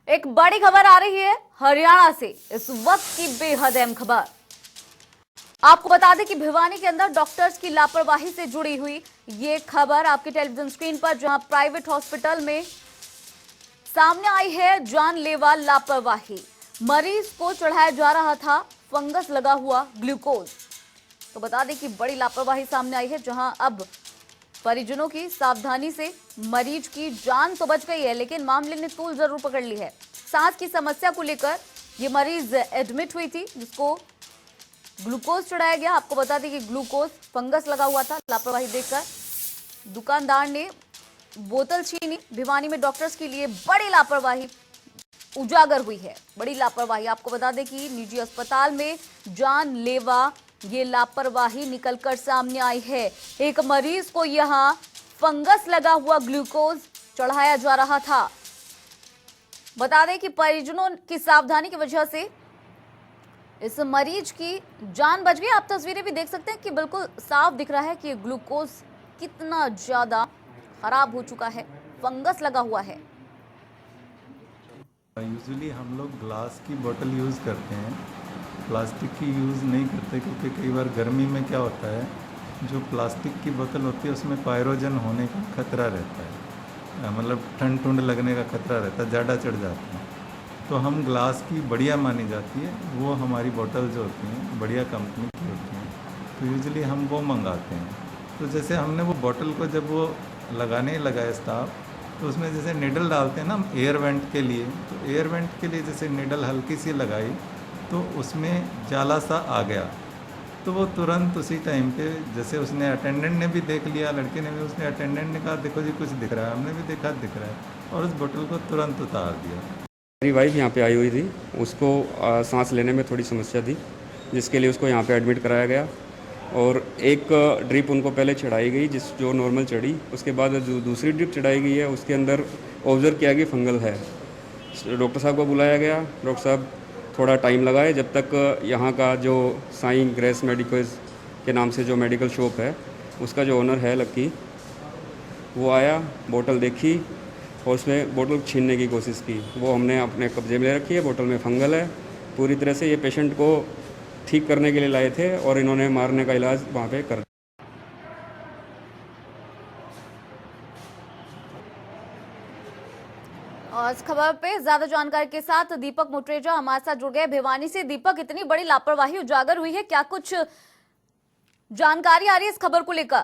एक बड़ी खबर आ रही है हरियाणा से। इस वक्त की बेहद अहम खबर आपको बता दें कि भिवानी के अंदर डॉक्टर्स की लापरवाही से जुड़ी हुई ये खबर आपके टेलीविजन स्क्रीन पर, जहां प्राइवेट हॉस्पिटल में सामने आई है जानलेवा लापरवाही। मरीज को चढ़ाया जा रहा था फंगस लगा हुआ ग्लूकोज। तो बता दें कि बड़ी लापरवाही सामने आई है, जहां अब परिजनों की सावधानी से मरीज की जान तो बच गई है, लेकिन मामले ने तूल जरूर पकड़ ली है। सांस की समस्या को लेकर ये मरीज एडमिट हुई थी, जिसको ग्लूकोज चढ़ाया गया। आपको बता दें कि ग्लूकोज फंगस लगा हुआ था। लापरवाही देखकर दुकानदार ने बोतल छीनी। भिवानी में डॉक्टर्स के लिए बड़ी लापरवाही उजागर हुई है। बड़ी लापरवाही, आपको बता दें कि निजी अस्पताल में जानलेवा ये लापरवाही निकलकर सामने आई है। एक मरीज को यहां फंगस लगा हुआ ग्लूकोज चढ़ाया जा रहा था। बता दें कि परिजनों की सावधानी की वजह से इस मरीज की जान बच गई। आप तस्वीरें भी देख सकते हैं कि बिल्कुल साफ दिख रहा है कि ग्लूकोज कितना ज्यादा खराब हो चुका है, फंगस लगा हुआ है। यूजुअली हम लोग ग्लास की बोतल यूज़ करते हैं, प्लास्टिक की यूज़ नहीं करते, क्योंकि कई बार गर्मी में क्या होता है, जो प्लास्टिक की बोतल होती है उसमें पायरोजन होने का खतरा रहता है, मतलब ठंड ठुंड लगने का खतरा रहता है, ज़्यादा चढ़ जाता है। तो हम ग्लास की बढ़िया मानी जाती है, वो हमारी बोतल जो होती हैं बढ़िया कंपनी की होती हैं, तो यूजुअली हम वो मंगाते हैं। तो जैसे हमने वो बोतल को जब वो लगाने लगा स्टाफ, तो उसमें जैसे निडल डालते हैं ना हम एयर वेंट के लिए, तो एयर वेंट के लिए जैसे निडल हल्की सी लगाई तो उसमें जाला सा आ गया। तो वो तुरंत उसी टाइम पे जैसे उसने अटेंडेंट ने भी देख लिया, लड़के ने भी, उसने अटेंडेंट ने कहा देखो जी कुछ दिख रहा है, हमने भी देखा दिख रहा है, और उस बोतल को तुरंत उतार दिया। मेरी वाइफ यहाँ पे आई हुई थी, उसको सांस लेने में थोड़ी समस्या थी, जिसके लिए उसको यहाँ पे एडमिट कराया गया। और एक ड्रिप उनको पहले चढ़ाई गई, जो नॉर्मल चढ़ी। उसके बाद जो दूसरी ड्रिप चढ़ाई गई है उसके अंदर ऑब्जर्व किया कि फंगल है। डॉक्टर साहब को बुलाया गया। डॉक्टर साहब थोड़ा टाइम लगाए, जब तक यहाँ का जो साईं ग्रेस मेडिकल्स के नाम से जो मेडिकल शॉप है उसका जो ओनर है लक्की, वो आया, बोतल देखी और उसमें बोतल छीनने की कोशिश की। वो हमने अपने कब्जे में ले रखी है। बोतल में फंगल है पूरी तरह से। ये पेशेंट को ठीक करने के लिए लाए थे और इन्होंने मारने का इलाज वहाँ पे कर दिया। और इस खबर पे ज्यादा जानकारी के साथ दीपक मुट्रेजा हमारे साथ जुड़ गए भिवानी से। दीपक, इतनी बड़ी लापरवाही उजागर हुई है, क्या कुछ जानकारी आ रही है इस खबर को लेकर?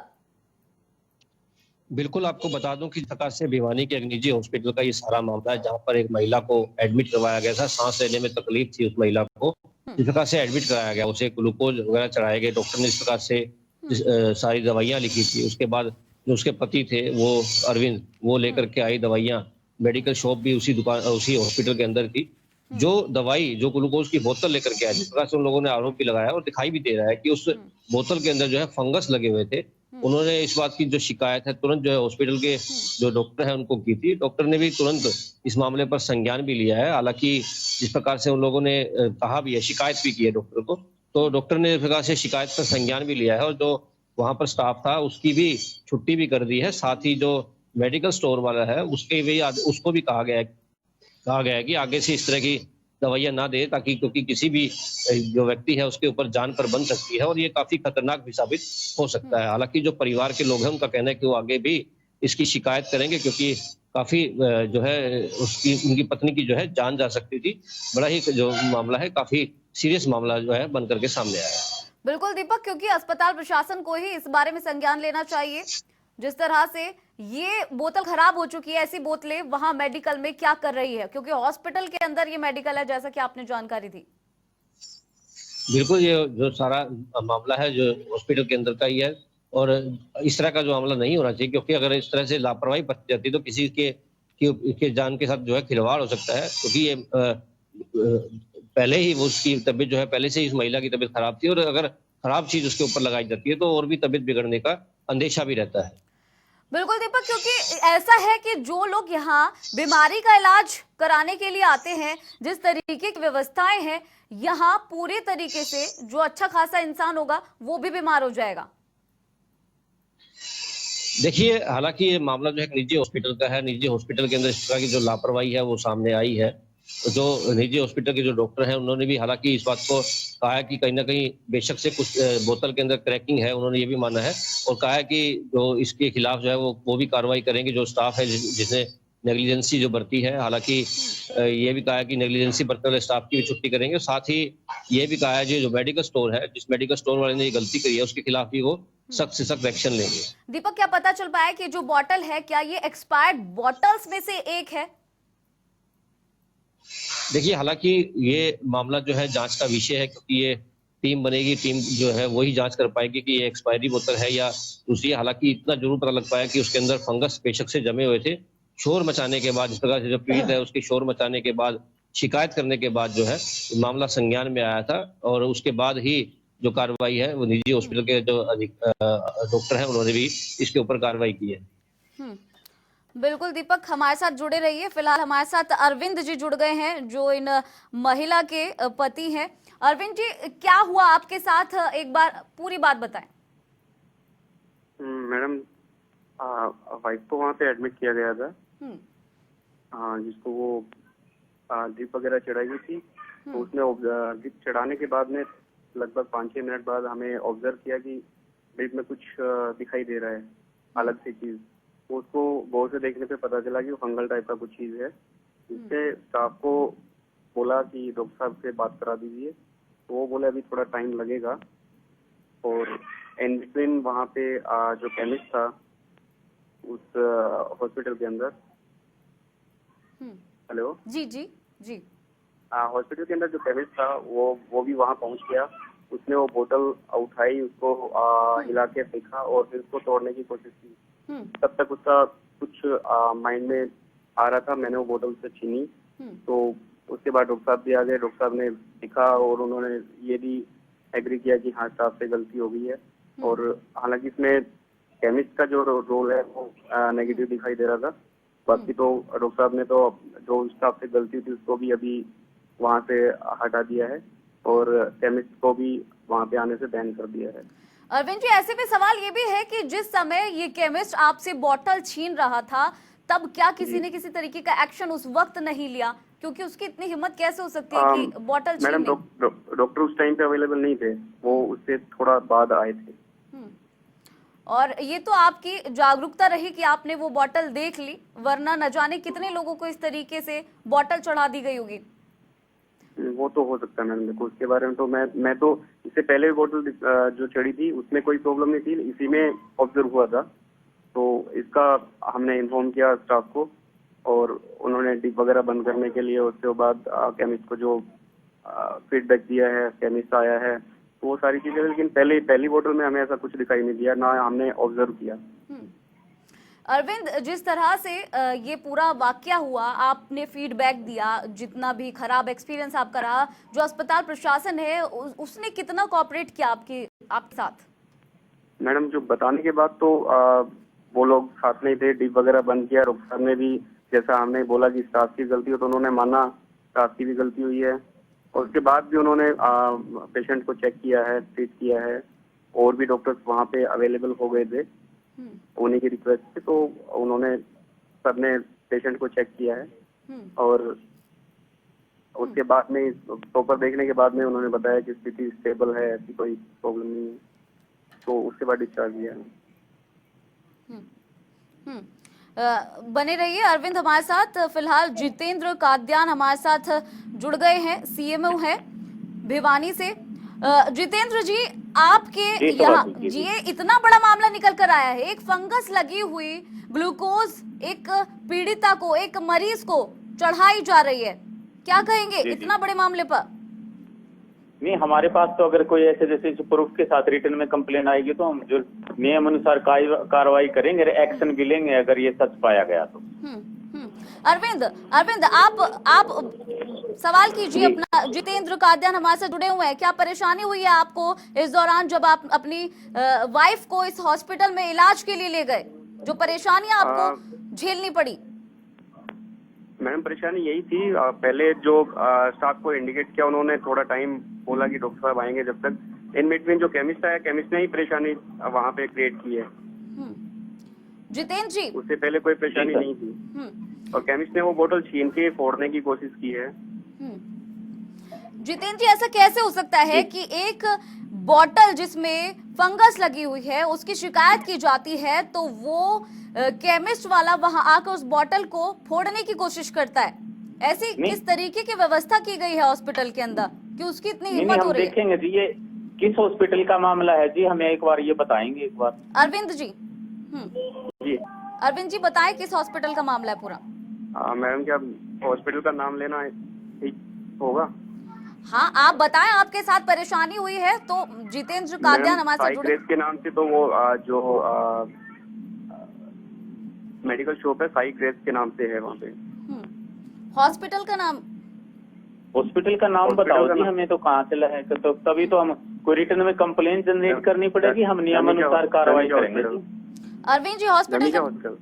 बिल्कुल, आपको बता दूं कि इस प्रकार से भिवानी के एक निजी हॉस्पिटल का ये सारा मामला है, जहां पर एक महिला को एडमिट करवाया गया था। सांस लेने में तकलीफ थी उस महिला को, इस प्रकार से एडमिट कराया गया। उसे ग्लूकोज वगैरह चढ़ाए गए। डॉक्टर ने इस प्रकार से सारी दवाइयां लिखी थी। उसके बाद जो उसके पति थे वो अरविंद, वो लेकर के आई दवाइयां। मेडिकल शॉप भी उसी दुकान उसी हॉस्पिटल के अंदर थी। जो दवाई, जो ग्लूकोज की बोतल लेकर के आए, जिस प्रकार से उन लोगों ने आरोप भी लगाया और दिखाई भी दे रहा है कि उस बोतल के अंदर जो है फंगस लगे हुए थे। उन्होंने इस बात की जो शिकायत है तुरंत जो है हॉस्पिटल के जो डॉक्टर है उनको की थी। डॉक्टर ने भी तुरंत इस मामले पर संज्ञान भी लिया है। हालांकि जिस प्रकार से उन लोगों ने कहा भी है, शिकायत भी की है डॉक्टर को, तो डॉक्टर ने इस प्रकार से शिकायत का संज्ञान भी लिया है और जो वहां पर स्टाफ था उसकी भी छुट्टी भी कर दी है। साथ ही जो मेडिकल स्टोर वाला है उसको भी कहा गया है कि आगे से इस तरह की दवाइयां ना दे, ताकि क्योंकि किसी भी जो व्यक्ति है उसके ऊपर जान पर बन सकती है और ये काफी खतरनाक भी साबित हो सकता है। हालांकि जो परिवार के लोग हैं उनका कहना है कि वो आगे भी इसकी शिकायत करेंगे, क्योंकि काफी जो है उनकी पत्नी की जो है जान जा सकती थी। बड़ा ही जो मामला है, काफी सीरियस मामला जो है बनकर के सामने आया है। बिल्कुल दीपक, क्योंकि अस्पताल प्रशासन को ही इस बारे में संज्ञान लेना चाहिए। जिस तरह से ये बोतल खराब हो चुकी है, ऐसी बोतलें वहां मेडिकल में क्या कर रही है, क्योंकि हॉस्पिटल के अंदर ये मेडिकल है, जैसा कि आपने जानकारी दी। बिल्कुल, ये जो सारा मामला है जो हॉस्पिटल के अंदर का ही है और इस तरह का जो मामला नहीं होना चाहिए, क्योंकि अगर इस तरह से लापरवाही बरती जाती तो किसी के जान के साथ जो है खिलवाड़ हो सकता है। क्योंकि ये पहले ही वो उसकी तबीयत जो है, पहले से ही इस महिला की तबीयत खराब थी और अगर खराब चीज उसके ऊपर लगाई जाती है तो और भी तबीयत बिगड़ने का अंदेशा भी रहता है। बिल्कुल दीपक, क्योंकि ऐसा है कि जो लोग यहाँ बीमारी का इलाज कराने के लिए आते हैं, जिस तरीके की व्यवस्थाएं हैं यहाँ, पूरे तरीके से जो अच्छा खासा इंसान होगा वो भी बीमार हो जाएगा। देखिए, हालांकि ये मामला जो है निजी हॉस्पिटल का है। निजी हॉस्पिटल के अंदर इस तरह की जो लापरवाही है वो सामने आई है। जो निजी हॉस्पिटल के जो डॉक्टर हैं उन्होंने भी हालांकि इस बात को कहा है कि कहीं ना कहीं बेशक से कुछ बोतल के अंदर क्रैकिंग है, उन्होंने ये भी माना है और कहा है कि जो इसके खिलाफ जो है वो भी कार्रवाई करेंगे, जो स्टाफ है जिसने नेग्लिजेंसी जो बरती है। हालांकि ये भी कहा है कि नेग्लिजेंसी बरतने वाले स्टाफ की भी छुट्टी करेंगे। साथ ही ये भी कहा है जो मेडिकल स्टोर है, जिस मेडिकल स्टोर वाले ने ये गलती करी है उसके खिलाफ भी वो सख्त से सख्त एक्शन लेंगे। दीपक, क्या पता चल पाया कि जो बॉटल है क्या ये एक्सपायर्ड बॉटल्स में से एक है? देखिए, हालांकि ये मामला जो है जांच का विषय है, क्योंकि ये टीम बनेगी, टीम जो है वही जांच कर पाएगी कि ये एक्सपायरी बोतल है या दूसरी। हालांकि इतना जरूर पता लग पाया कि उसके अंदर फंगस बेशक से जमे हुए थे। शोर मचाने के बाद, जिस प्रकार से जो पीड़ित है उसके शोर मचाने के बाद, शिकायत करने के बाद जो है मामला संज्ञान में आया था और उसके बाद ही जो कार्रवाई है वो निजी हॉस्पिटल के जो डॉक्टर हैं उन्होंने भी इसके ऊपर कार्रवाई की है। बिल्कुल दीपक, हमारे साथ जुड़े रहिए। फिलहाल हमारे साथ अरविंद जी जुड़ गए हैं जो इन महिला के पति हैं। अरविंद जी, क्या हुआ आपके साथ, एक बार पूरी बात बताएं। मैडम, वाइफ को वहाँ पे एडमिट किया गया था, जिसको वो ड्रिप वगैरह चढ़ाई हुई थी। तो उसने ड्रिप चढ़ाने के बाद में लगभग 5-6 मिनट बाद हमें ऑब्जर्व किया कि ड्रिप में कुछ दिखाई दे रहा है, अलग सी चीज। तो उसको गौर से देखने पे पता चला कि वो फंगल टाइप का कुछ चीज है। इससे स्टाफ को बोला कि डॉक्टर साहब से बात करा दीजिए। तो वो बोले अभी थोड़ा टाइम लगेगा। और इन बिटवीन वहाँ पे जो केमिस्ट था उस हॉस्पिटल के अंदर, हेलो जी जी जी, हॉस्पिटल के अंदर जो केमिस्ट था वो भी वहाँ पहुँच गया। उसने वो बोतल उठाई, उसको हिला के देखा और फिर उसको तोड़ने की कोशिश की। तब तक उसका कुछ माइंड में आ रहा था। मैंने वो बोतल से छीनी। तो उसके बाद डॉक्टर साहब भी आ गए। डॉक्टर साहब ने देखा और उन्होंने ये भी एग्री किया कि हाँ, स्टाफ से गलती हो गई है। और हालांकि इसमें केमिस्ट का जो रोल है वो नेगेटिव दिखाई दे रहा था। बाकी तो डॉक्टर साहब ने तो जो स्टाफ से गलती थी उसको भी अभी वहाँ से हटा दिया है और केमिस्ट को भी वहाँ पे आने से बैन कर दिया है। अरविंद जी, ऐसे में सवाल ये भी है कि जिस समय ये केमिस्ट आपसे बॉटल छीन रहा था तब क्या किसी ने किसी तरीके का एक्शन उस वक्त नहीं लिया? क्योंकि उसकी इतनी हिम्मत कैसे हो सकती है कि बॉटल छीन? मैडम, डॉक्टर उस टाइम पे अवेलेबल नहीं थे, वो उससे थोड़ा बाद आए थे। और ये तो आपकी जागरूकता रही कि आपने वो बॉटल देख ली, वरना न जाने कितने लोगों को इस तरीके से बॉटल चढ़ा दी गई होगी। वो तो हो सकता है मैडम। देखो, उसके बारे में तो मैं तो इससे पहले भी बोतल जो चढ़ी थी उसमें कोई प्रॉब्लम नहीं थी, इसी में ऑब्जर्व हुआ था। तो इसका हमने इन्फॉर्म किया स्टाफ को और उन्होंने डिप वगैरह बंद करने के लिए उसके बाद केमिस्ट को जो फीडबैक दिया है, केमिस्ट आया है, तो वो सारी चीजें। लेकिन पहली बोतल में हमें ऐसा कुछ दिखाई नहीं दिया, ना हमने ऑब्जर्व किया। अरविंद, जिस तरह से ये पूरा वाकया हुआ, आपने फीडबैक दिया, जितना भी खराब एक्सपीरियंस आपका रहा, जो अस्पताल प्रशासन है उसने कितना कोऑपरेट किया आपके साथ? मैडम, जो बताने के बाद तो वो लोग साथ में थे, डिप वगैरह बंद किया। डॉक्टर साहब ने भी जैसा हमने बोला कि स्टाफ की गलती हो तो उन्होंने माना स्टाफ की भी गलती हुई है। और उसके बाद भी उन्होंने पेशेंट को चेक किया है, ट्रीट किया है। और भी डॉक्टर्स वहाँ पे अवेलेबल हो गए थे उन्हीं की रिक्वेस्ट पे। तो उन्होंने सबने पेशेंट को चेक किया है और उसके बाद में प्रॉपर देखने के बाद में उन्होंने बताया कि स्थिति स्टेबल है, ऐसी कोई प्रॉब्लम नहीं है। तो उसके बाद डिस्चार्ज किया है। बने रहिए अरविंद हमारे साथ। फिलहाल जितेंद्र काद्यान हमारे साथ जुड़ गए हैं, सीएमओ है भिवानी से। जितेंद्र जी, आपके यहाँ ये इतना बड़ा मामला निकल कर आया है, एक फंगस लगी हुई ग्लूकोज एक पीड़िता को, एक मरीज को चढ़ाई जा रही है, क्या कहेंगे इतना बड़े मामले पर? नहीं, हमारे पास तो अगर कोई ऐसे जैसे प्रूफ के साथ रिटर्न में कंप्लेन आएगी तो हम जो नियम अनुसार कार्रवाई करेंगे, एक्शन भी लेंगे अगर ये सच पाया गया तो। अरविंद, आप सवाल कीजिए अपना। जितेंद्र काद्यान हमारे साथ जुड़े हुए हैं। क्या परेशानी हुई है आपको इस दौरान जब आप अपनी वाइफ को इस हॉस्पिटल में इलाज के लिए ले गए? जो परेशानियां आपको झेलनी पड़ी? मैडम, परेशानी यही थी। पहले जो स्टाफ को इंडिकेट किया उन्होंने थोड़ा टाइम बोला कि डॉक्टर साहब आएंगे। जब तक इन बिटवीन जो केमिस्ट आया, केमिस्ट ने ही परेशानी वहाँ पे क्रिएट की है। जितेंद्र जी, उससे पहले कोई परेशानी नहीं थी। और केमिस्ट ने वो बोतल छीन के फोड़ने की कोशिश की है। जितेंद्र जी, ऐसा कैसे हो सकता है कि एक बॉटल जिसमें फंगस लगी हुई है उसकी शिकायत की जाती है तो वो केमिस्ट वाला वहां आकर उस बॉटल को फोड़ने की कोशिश करता है? ऐसी नहीं। किस तरीके की व्यवस्था की गई है हॉस्पिटल के अंदर कि उसकी इतनी नहीं हिम्मत हो हम रही है? देखेंगे जी, ये किस हॉस्पिटल का मामला है जी, हमें एक बार ये बताएंगे एक बार। अरविंद जी, जी अरविंद जी बताएं किस हॉस्पिटल का मामला है पूरा? मैडम, क्या हॉस्पिटल का नाम लेना ठीक होगा? हाँ, आप बताएं, आपके साथ परेशानी हुई है तो जितेंद्र कादियान मैडम, हमारे साई साथ जुड़े। ग्रेस के नाम से तो वो जो मेडिकल शॉप है साई ग्रेस के नाम से है वहाँ पे। हॉस्पिटल का नाम? हॉस्पिटल का नाम हॉस्पिटल बताओ का जी, नाम- हमें तो कहाँ से है तो तभी तो हम कोई रिटर्न में कंप्लेंट जनरेट करनी पड़ेगी, हम नियमानुसार कार्रवाई करेंगे जी। अरविंद जी, हॉस्पिटल रमीजा का हॉस्पिटल।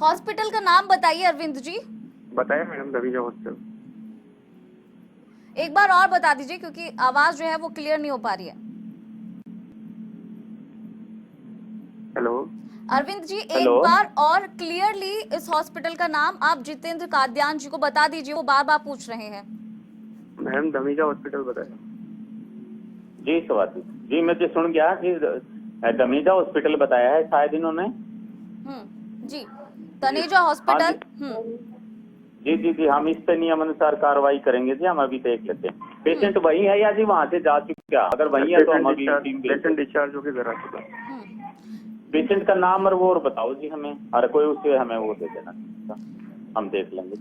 हॉस्पिटल का नाम बताइए अरविंद जी। बताया मैडम, रमीजा हॉस्पिटल। एक बार और बता दीजिए क्योंकि आवाज जो है वो क्लियर नहीं हो पा रही है। हेलो अरविंद जी, एक हेलो। बार और क्लियरली इस हॉस्पिटल का नाम आप जितेंद्र कादियान जी को बता दीजिए, वो बार बार पूछ रहे हैं। मैडम, रमीजा हॉस्पिटल बताया। जी स्वाति जी, मैं जो सुन गया जी, दमीजा हॉस्पिटल बताया है शायद इन्होंने। जी, तनेजा हॉस्पिटल। जी जी जी, हम इस पे नियमानुसार कार्रवाई करेंगे जी, हम अभी देख लेते हैं पेशेंट वही है या जी वहाँ से जा चुका, अगर वही है तो हम अभी टीम पेशेंट डिस्चार्ज होकर घर आ चुका। पेशेंट का नाम और वो और बताओ जी हमें, हर कोई उसे हमें वो दे देना, हम देख लेंगे।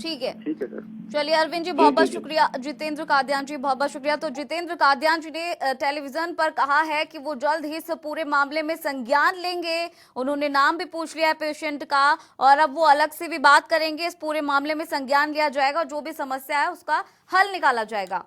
ठीक है, ठीक है सर। चलिए अरविंद जी, बहुत बहुत जी। शुक्रिया। जितेंद्र कादियान जी, बहुत बहुत शुक्रिया। तो जितेंद्र कादियान जी ने टेलीविजन पर कहा है कि वो जल्द ही इस पूरे मामले में संज्ञान लेंगे। उन्होंने नाम भी पूछ लिया है पेशेंट का और अब वो अलग से भी बात करेंगे। इस पूरे मामले में संज्ञान लिया जाएगा, जो भी समस्या है उसका हल निकाला जाएगा।